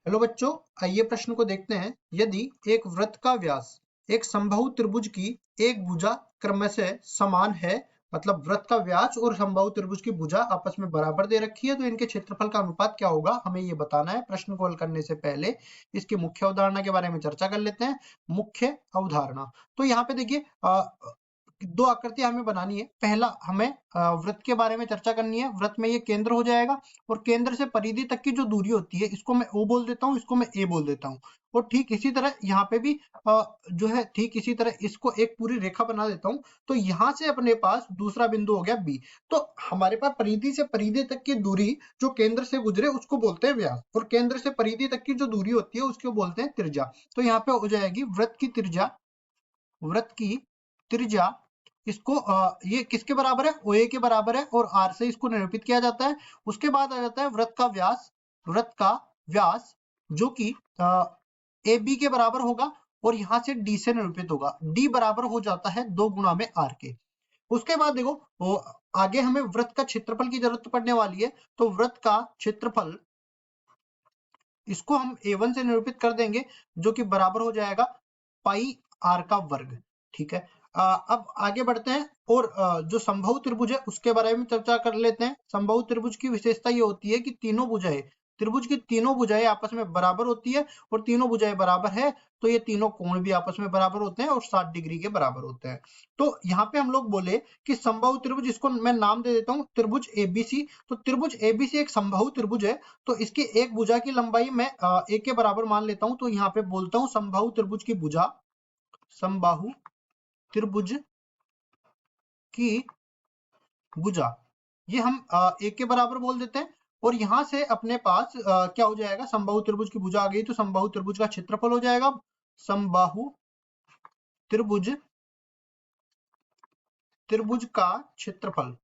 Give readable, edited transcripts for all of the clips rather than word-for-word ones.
Hello बच्चों, आइए प्रश्न को देखते हैं। यदि एक वृत्त का व्यास एक समबाहु त्रिभुज की एक भुजा क्रमशः समान है, मतलब वृत्त का व्यास और समबाहु त्रिभुज की भुजा आपस में बराबर दे रखी है, तो इनके क्षेत्रफल का अनुपात क्या होगा, हमें ये बताना है। प्रश्न को हल करने से पहले इसकी मुख्य अवधारणा के बारे में चर्चा कर लेते हैं। मुख्य अवधारणा, तो यहाँ पे देखिए दो आकृतियां हमें बनानी है। पहला हमें वृत्त के बारे में चर्चा करनी है। वृत्त में ये केंद्र हो जाएगा और केंद्र से परिधि तक की जो दूरी होती है, इसको मैं O बोल देता हूँ, इसको मैं A बोल देता हूँ। और ठीक इसी तरह यहाँ पे भी जो है ठीक इसी तरह इसको एक पूरी रेखा बना देता हूँ। तो यहाँ से अपने पास दूसरा बिंदु हो गया B। तो हमारे पास परिधि से परिधि तक की दूरी जो केंद्र से गुजरे उसको बोलते हैं व्यास, और केंद्र से परिधि तक की जो दूरी होती है उसको बोलते हैं त्रिज्या। तो यहाँ पे हो जाएगी वृत्त की त्रिज्या इसको ये किसके बराबर है, OA के बराबर है, और R से इसको निरूपित किया जाता है। उसके बाद आ जाता है वृत्त का व्यास जो कि AB के बराबर होगा और यहाँ से D से निरूपित होगा। D बराबर हो जाता है 2 गुणा में R के। उसके बाद देखो आगे हमें वृत्त का क्षेत्रफल की जरूरत पड़ने वाली है। तो वृत्त का क्षेत्रफल इसको हम A1 से निरूपित कर देंगे, जो कि बराबर हो जाएगा पाई R का वर्ग। ठीक है, अब आगे बढ़ते हैं और जो समबाहु त्रिभुज है उसके बारे में चर्चा कर लेते हैं। समबाहु त्रिभुज की विशेषता ये होती है कि त्रिभुज की तीनों भुजाएं आपस में बराबर होती है, और तीनों भुजाएं बराबर है तो ये तीनों कोण भी आपस में बराबर होते हैं और 60 डिग्री के बराबर होते हैं। तो यहाँ पे हम लोग बोले कि समबाहु त्रिभुज, इसको मैं नाम दे देता हूँ त्रिभुज ABC। तो त्रिभुज ABC एक समबाहु त्रिभुज है, तो इसकी एक भुजा की लंबाई मैं A के बराबर मान लेता हूँ। तो यहाँ पे बोलता हूँ समबाहु त्रिभुज की भुजा, समबाहु त्रिभुज की भुजा, ये हम A के बराबर बोल देते हैं। और यहां से अपने पास क्या हो जाएगा, समबाहु त्रिभुज की भुजा आ गई तो समबाहु त्रिभुज का क्षेत्रफल हो जाएगा समबाहु त्रिभुज का क्षेत्रफल,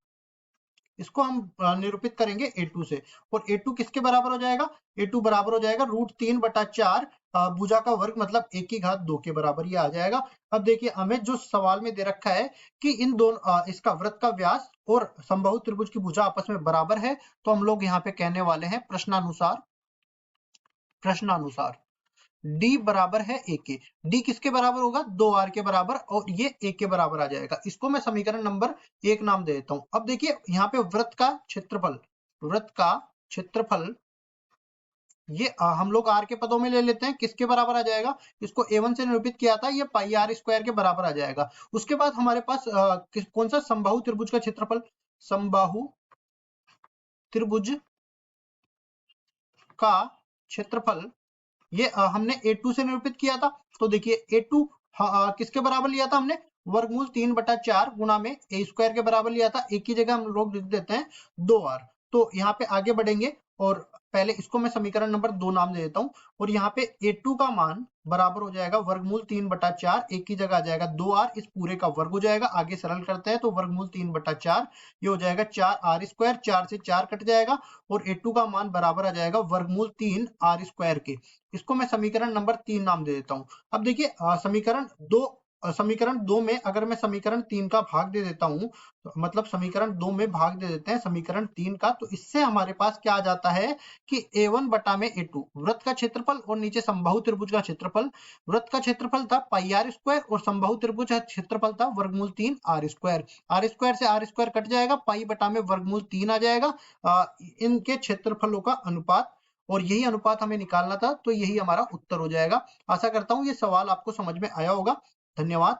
इसको हम निरूपित करेंगे A2 से। और A2 किसके बराबर हो जाएगा, A2 बराबर हो जाएगा √3/4 भुजा का वर्ग, मतलब 1 की घात 2 के बराबर ये आ जाएगा। अब देखिए हमें जो सवाल में दे रखा है कि इन दोनों इसका वृत्त का व्यास और समबाहु त्रिभुज की भुजा आपस में बराबर है, तो हम लोग यहाँ पे कहने वाले हैं प्रश्नानुसार D बराबर है A के। D किसके बराबर होगा, 2R के बराबर, और ये A के बराबर आ जाएगा। इसको मैं समीकरण नंबर 1 नाम दे देता हूं। अब देखिए यहाँ पे वृत्त का क्षेत्रफल ये हम लोग R के पदों में ले लेते हैं। किसके बराबर आ जाएगा, इसको A1 से निरूपित किया था, ये पाई R स्क्वायर के बराबर आ जाएगा। उसके बाद हमारे पास कौन सा, समबाहु त्रिभुज का क्षेत्रफल, समबाहु त्रिभुज का क्षेत्रफल ये हमने A2 से निरूपित किया था। तो देखिए A2 किसके बराबर लिया था हमने, वर्गमूल 3/4 गुणा में A स्क्वायर के बराबर लिया था। एक की जगह हम लोग लिख देते हैं 2R। तो यहाँ पे आगे बढ़ेंगे और पहले इसको मैं समीकरण नंबर 2 नाम दे देता हूँ। और यहाँ पे A2 का मान बराबर हो जाएगा वर्गमूल 3/4, एक की जगह आ जाएगा 2R, इस पूरे का वर्ग हो जाएगा। आगे सरल करते हैं तो वर्गमूल 3/4 ये हो जाएगा 4R स्क्वायर, 4 से 4 कट जाएगा और A2 का मान बराबर आ जाएगा वर्गमूल 3R स्क्वायर के। इसको मैं समीकरण नंबर 3 नाम दे देता हूं। अब देखिए समीकरण 2 में अगर मैं समीकरण 3 का भाग दे देता हूं, तो मतलब समीकरण 2 में भाग दे देते हैं समीकरण 3 का, तो इससे हमारे पास क्या आ जाता है कि A1 बटा में A2 वृत्त का क्षेत्रफल और नीचे समबाहु त्रिभुज का क्षेत्रफल। वृत्त का क्षेत्रफल था पाई R स्क्वायर और समबाहु त्रिभुज का क्षेत्रफल था वर्गमूल 3R स्क्वायर। R स्क्वायर से R स्क्वायर कट जाएगा, पाई बटा में वर्गमूल 3 आ जाएगा इनके क्षेत्रफलों का अनुपात, और यही अनुपात हमें निकालना था। तो यही हमारा उत्तर हो जाएगा। आशा करता हूं ये सवाल आपको समझ में आया होगा। धन्यवाद।